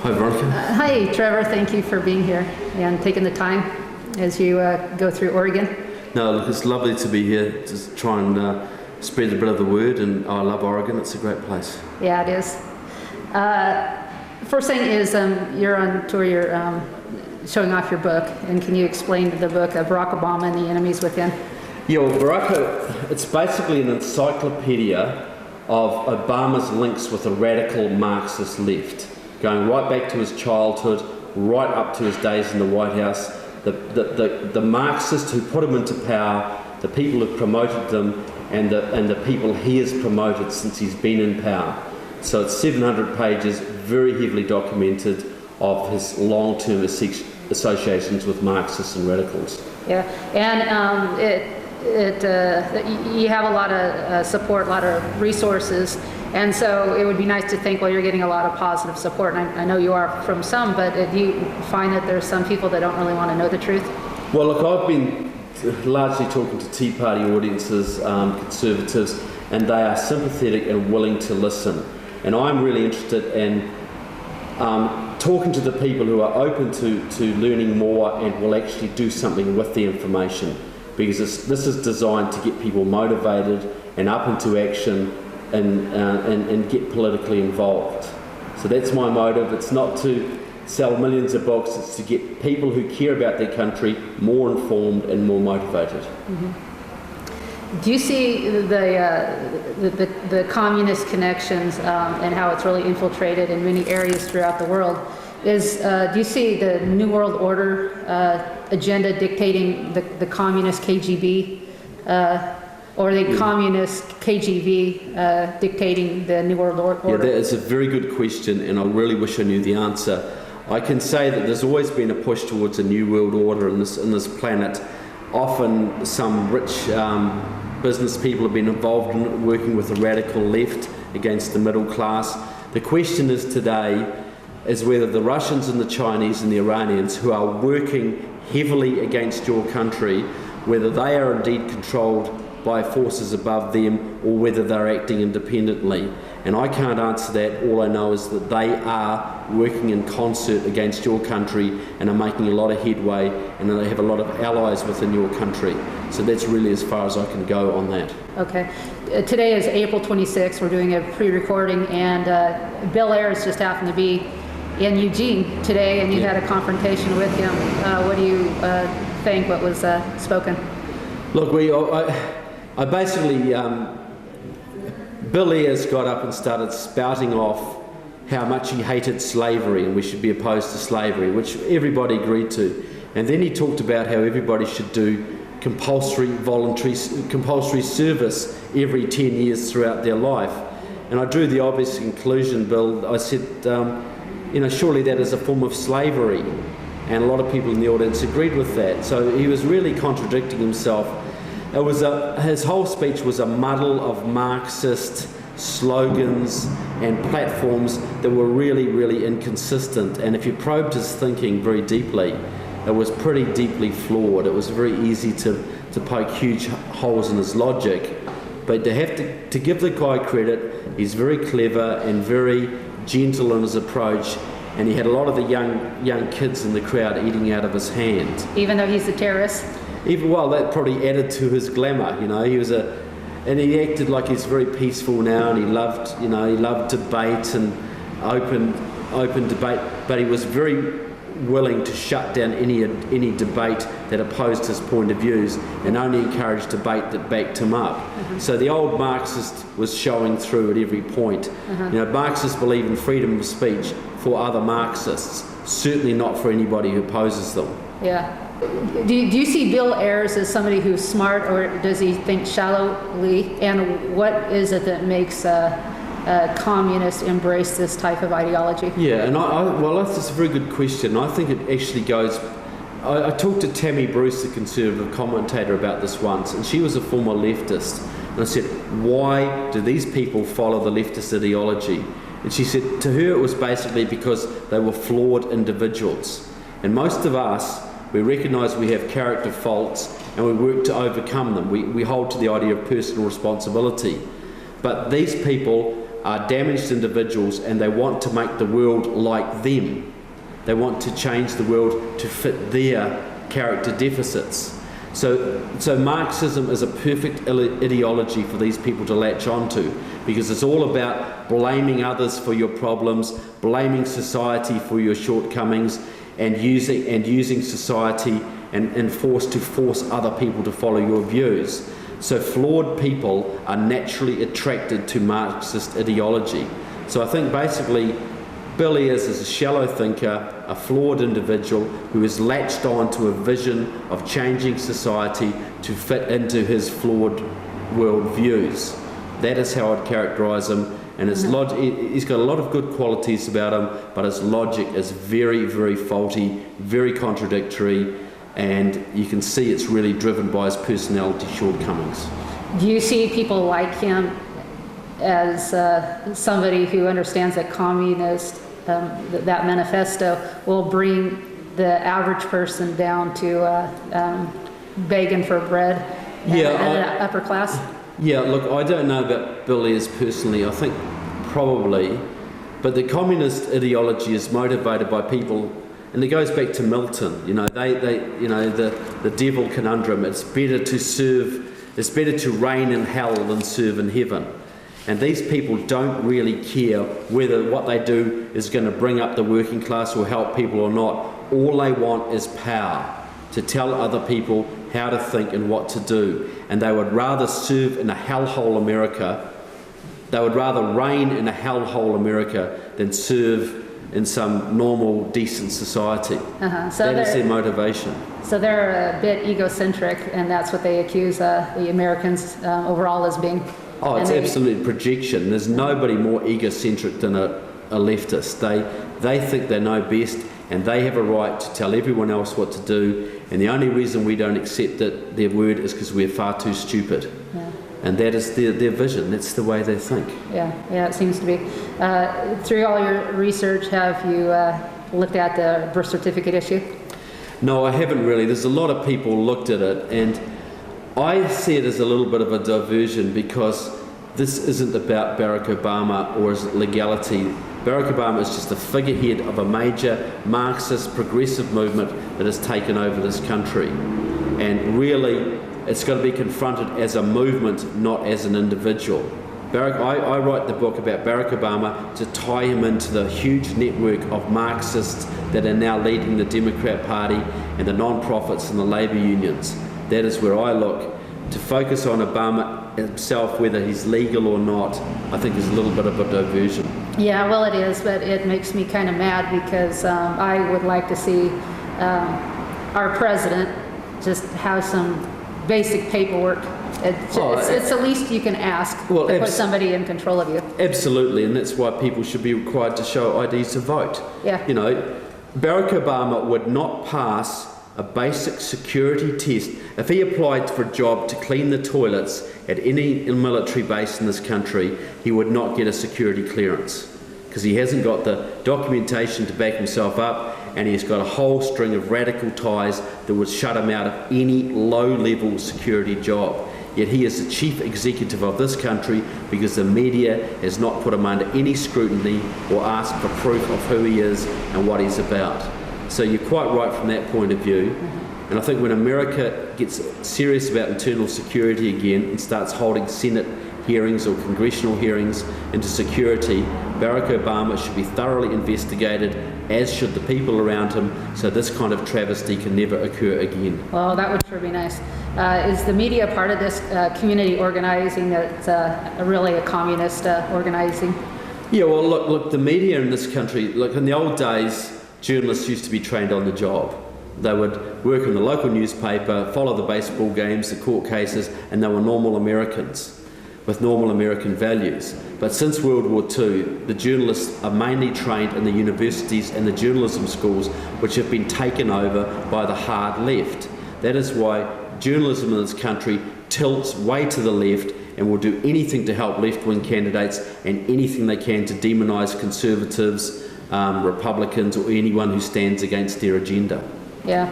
Hi, Veronica. Hi, Trevor. Thank you for being here and taking the time as you go through Oregon. No, look, it's lovely to be here to try and spread a bit of the word, and I love Oregon. It's a great place. Yeah, it is. First thing is you're on tour, you're showing off your book, and can you explain the book, Barack Obama and the Enemies Within? Yeah, well, Barack, it's basically an encyclopedia of Obama's links with the radical Marxist left, going right back to his childhood, right up to his days in the White House. The Marxists who put him into power, the people who promoted them, and the people he has promoted since he's been in power. So it's 700 pages, very heavily documented, of his long-term associations with Marxists and radicals. Yeah, and you have a lot of support, a lot of resources, and so it would be nice to think, well, you're getting a lot of positive support, and I know you are from some, but do you find that there's some people that don't really want to know the truth? Well, look, I've been largely talking to Tea Party audiences, conservatives, and they are sympathetic and willing to listen. And I'm really interested in talking to the people who are open to learning more and will actually do something with the information, because this is designed to get people motivated and up into action and get politically involved. So that's my motive. It's not to sell millions of books, it's to get people who care about their country more informed and more motivated. Mm-hmm. Do you see the communist connections and how it's really infiltrated in many areas throughout the world? Do you see the New World Order agenda dictating the communist KGB, or the communist KGB dictating the New World Order? Yeah, that is a very good question, and I really wish I knew the answer. I can say that there's always been a push towards a new world order in this planet. Often some rich business people have been involved in working with the radical left against the middle class. The question is today is whether the Russians and the Chinese and the Iranians, who are working heavily against your country, whether they are indeed controlled by forces above them or whether they're acting independently. And I can't answer that. All I know is that they are working in concert against your country and are making a lot of headway, and they have a lot of allies within your country. So that's really as far as I can go on that. Okay. Today is April 26th. We're doing a pre-recording, and Bill Ayers just happened to be in Eugene today, and you had a confrontation with him. What do you think? What was spoken? Look, I basically, Bill Ayers got up and started spouting off how much he hated slavery and we should be opposed to slavery, which everybody agreed to. And then he talked about how everybody should do compulsory service every 10 years throughout their life. And I drew the obvious conclusion, Bill. I said, surely that is a form of slavery. And a lot of people in the audience agreed with that. So he was really contradicting himself. His whole speech was a muddle of Marxist slogans and platforms that were really, really inconsistent. And if you probed his thinking very deeply, it was pretty deeply flawed. It was very easy to poke huge holes in his logic. But to give the guy credit, he's very clever and very gentle in his approach. And he had a lot of the young kids in the crowd eating out of his hand. Even though he's a terrorist? That probably added to his glamour. And he acted like he's very peaceful now, and he loved debate and open debate. But he was very willing to shut down any debate that opposed his point of views, and only encouraged debate that backed him up. Mm-hmm. So the old Marxist was showing through at every point. Mm-hmm. Marxists believe in freedom of speech for other Marxists, certainly not for anybody who opposes them. Yeah. Do you see Bill Ayers as somebody who's smart, or does he think shallowly? And what is it that makes communists embrace this type of ideology? Yeah, and that's a very good question. I think it actually goes... I talked to Tammy Bruce, the conservative commentator, about this once, and she was a former leftist. And I said, why do these people follow the leftist ideology? And she said, to her it was basically because they were flawed individuals. And most of us, we recognise we have character faults and we work to overcome them. We hold to the idea of personal responsibility. But these people are damaged individuals and they want to make the world like them. They want to change the world to fit their character deficits. So Marxism is a perfect ideology for these people to latch onto, because it's all about blaming others for your problems, blaming society for your shortcomings, and using society and force other people to follow your views. So flawed people are naturally attracted to Marxist ideology. So I think basically Bill Ayers is a shallow thinker, a flawed individual who has latched on to a vision of changing society to fit into his flawed world views. That is how I'd characterise him. And his he's got a lot of good qualities about him, but his logic is very, very faulty, very contradictory, and you can see it's really driven by his personality shortcomings. Do you see people like him as somebody who understands that communist, that manifesto will bring the average person down to begging for bread and upper class? Yeah, look, I don't know about Bill Ayers personally. I think probably, but the communist ideology is motivated by people, and it goes back to Milton. You know, the devil conundrum. It's better to reign in hell than serve in heaven. And these people don't really care whether what they do is going to bring up the working class or help people or not. All they want is power, to tell other people how to think and what to do. And they would rather serve in a hellhole America, they would rather reign in a hellhole America than serve in some normal, decent society. So that is their motivation. So they're a bit egocentric, and that's what they accuse the Americans overall as being. Oh, it's absolute projection. There's nobody more egocentric than a leftist. They think they know best, and they have a right to tell everyone else what to do, and the only reason we don't accept their word is because we're far too stupid. Yeah. And that is their vision. That's the way they think. Yeah, it seems to be. Through all your research, have you looked at the birth certificate issue? No, I haven't really. There's a lot of people looked at it, and I see it as a little bit of a diversion, because this isn't about Barack Obama or his legality. Barack Obama is just a figurehead of a major Marxist progressive movement that has taken over this country. And really, it's got to be confronted as a movement, not as an individual. I write the book about Barack Obama to tie him into the huge network of Marxists that are now leading the Democrat Party and the non-profits and the labour unions. That is where I look. To focus on Obama himself, whether he's legal or not, I think is a little bit of a diversion. Yeah, well, it is, but it makes me kind of mad, because I would like to see our president just have some basic paperwork. It's the least you can ask to put somebody in control of you. Absolutely, and that's why people should be required to show IDs to vote. Yeah. You know, Barack Obama would not pass a basic security test if he applied for a job to clean the toilets at any military base in this country. He would not get a security clearance, because he hasn't got the documentation to back himself up, and he's got a whole string of radical ties that would shut him out of any low-level security job. Yet he is the chief executive of this country because the media has not put him under any scrutiny or asked for proof of who he is and what he's about. So you're quite right from that point of view. And I think when America gets serious about internal security again and starts holding Senate hearings or congressional hearings into security, Barack Obama should be thoroughly investigated, as should the people around him, so this kind of travesty can never occur again. Well, that would sure be nice. Is the media part of this community organizing that's really a communist organizing? Yeah, well, look, the media in this country, look, in the old days, journalists used to be trained on the job. They would work in the local newspaper, follow the baseball games, the court cases, and they were normal Americans with normal American values. But since World War II, the journalists are mainly trained in the universities and the journalism schools, which have been taken over by the hard left. That is why journalism in this country tilts way to the left and will do anything to help left-wing candidates and anything they can to demonise conservatives, Republicans, or anyone who stands against their agenda. Yeah,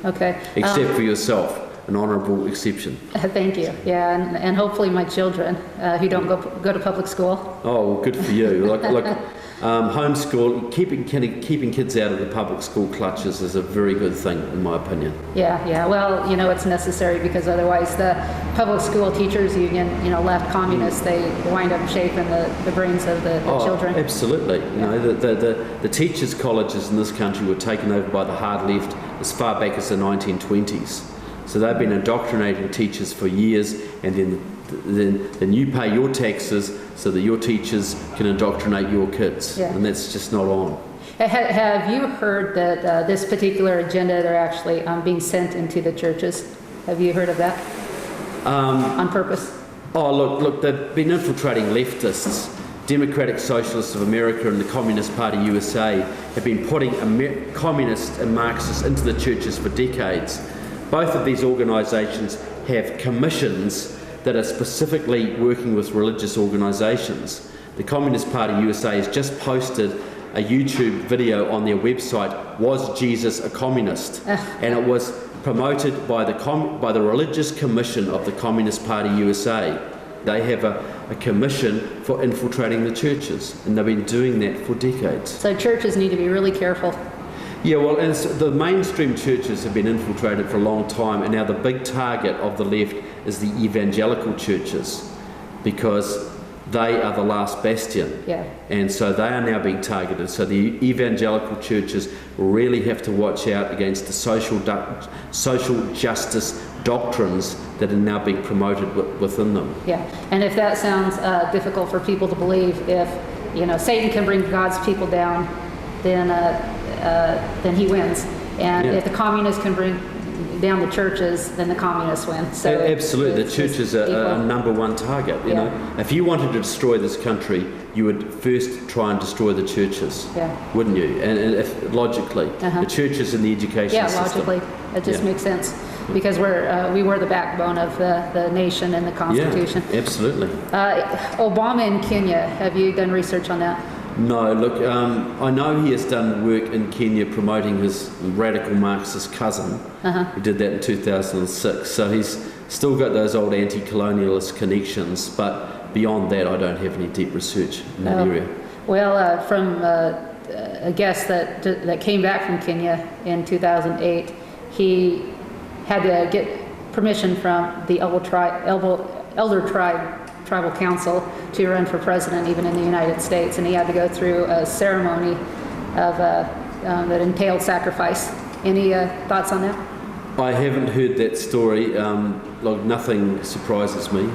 okay. Except for yourself. an honourable exception. Thank you. Yeah, and hopefully my children who don't go to public school. Oh, well, good for you. Homeschool, keeping kids out of the public school clutches is a very good thing, in my opinion. Yeah. Well, it's necessary because otherwise the public school teachers union, left communists, they wind up shaping the brains of the children. Absolutely. The teachers' colleges in this country were taken over by the hard left as far back as the 1920s. So they've been indoctrinating teachers for years, and then you pay your taxes so that your teachers can indoctrinate your kids, and that's just not on. Have you heard that this particular agenda, they're actually being sent into the churches? Have you heard of that? On purpose? Oh, look, they've been infiltrating leftists. Democratic Socialists of America and the Communist Party USA have been putting communists and Marxists into the churches for decades. Both of these organisations have commissions that are specifically working with religious organisations. The Communist Party USA has just posted a YouTube video on their website, "Was Jesus a Communist?" And it was promoted by the Religious Commission of the Communist Party USA. They have a commission for infiltrating the churches, and they've been doing that for decades. So churches need to be really careful. Yeah, well, and the mainstream churches have been infiltrated for a long time, and now the big target of the left is the Evangelical Churches, because they are the last bastion. Yeah. And so they are now being targeted. So the Evangelical Churches really have to watch out against the social justice doctrines that are now being promoted within them. Yeah, and if that sounds difficult for people to believe, if Satan can bring God's people down, then he wins. And if the communists can bring down the churches, then the communists win. So absolutely, the churches are number one target. You know, if you wanted to destroy this country, you would first try and destroy the churches, wouldn't you? And if logically, the churches and the education system. Yeah, logically, it just makes sense. Because we were the backbone of the nation and the Constitution. Yeah, absolutely. Obama in Kenya, have you done research on that? No, look, I know he has done work in Kenya promoting his radical Marxist cousin, who did that in 2006. So he's still got those old anti-colonialist connections, but beyond that, I don't have any deep research in that area. Well, from a guest that came back from Kenya in 2008, he had to get permission from the elder tribal council to run for president, even in the United States, and he had to go through a ceremony of that entailed sacrifice. Any thoughts on that? I haven't heard that story. Nothing surprises me.